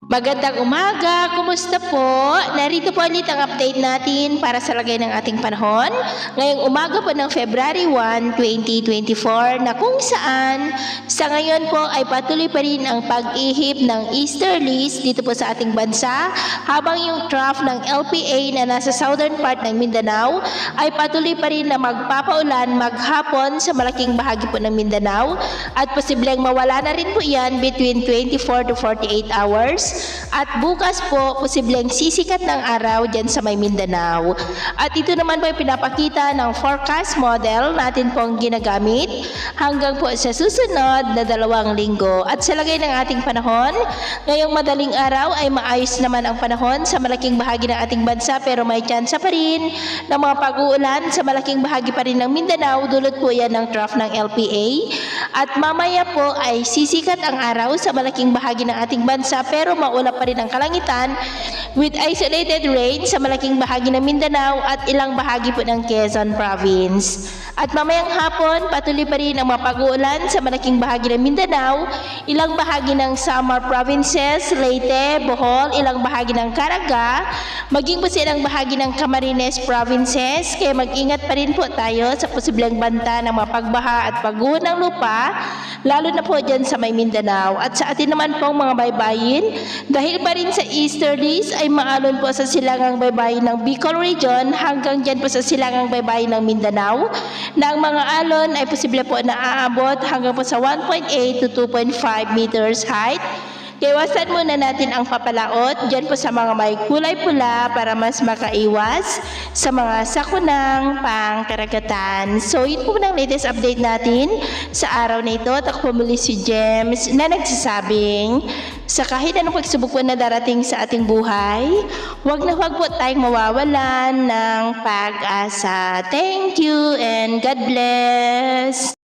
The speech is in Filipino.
Magandang umaga, kumusta po? Narito po ulit ang update natin para sa lagay ng ating panahon. Ngayong umaga po ng February 1, 2024 na kung saan sa ngayon po ay patuloy pa rin ang pag-ihip ng easterlies dito po sa ating bansa habang yung trough ng LPA na nasa southern part ng Mindanao ay patuloy pa rin na magpapaulan maghapon sa malaking bahagi po ng Mindanao at posibleng mawala na rin po yan between 24 to 48 hours. At bukas po, posibleng sisikat ng araw dyan sa may Mindanao. At ito naman po ay pinapakita ng forecast model natin pong ginagamit hanggang po sa susunod na 2 linggo. At sa lagay ng ating panahon, ngayong madaling araw ay maayos naman ang panahon sa malaking bahagi ng ating bansa pero may tsansa pa rin ng mga pag-uulan sa malaking bahagi pa rin ng Mindanao. Dulot po yan ng trough ng LPA. At mamaya po ay sisikat ang araw sa malaking bahagi ng ating bansa pero maulap pa rin ang kalangitan with isolated rain sa malaking bahagi ng Mindanao at ilang bahagi po ng Quezon Province. At mamayang hapon, patuloy pa rin ang mapag-uulan sa malaking bahagi ng Mindanao, ilang bahagi ng Samar Provinces, Leyte, Bohol, ilang bahagi ng Caraga, maging po sa ilang bahagi ng Camarines Provinces, kaya mag-ingat pa rin po tayo sa posibleng banta ng mga pagbaha at pagguho ng lupa, lalo na po dyan sa may Mindanao. At sa atin naman pong mga baybayin, dahil pa rin sa easterlies ay maalon po sa silangang baybayin ng Bicol Region hanggang dyan po sa silangang baybayin ng Mindanao, na ang mga alon ay posible po na aabot hanggang po sa 1.8 to 2.5 meters height. Iwasan muna natin ang papalaot dyan po sa mga may kulay pula para mas makaiwas sa mga sakunang pangkaragatan. So yun po ng latest update natin sa araw na ito. At ako muli si James na nagsasabing sa kahit anong pagsubok po na darating sa ating buhay, huwag na huwag po tayong mawawalan ng pag-asa. Thank you and God bless!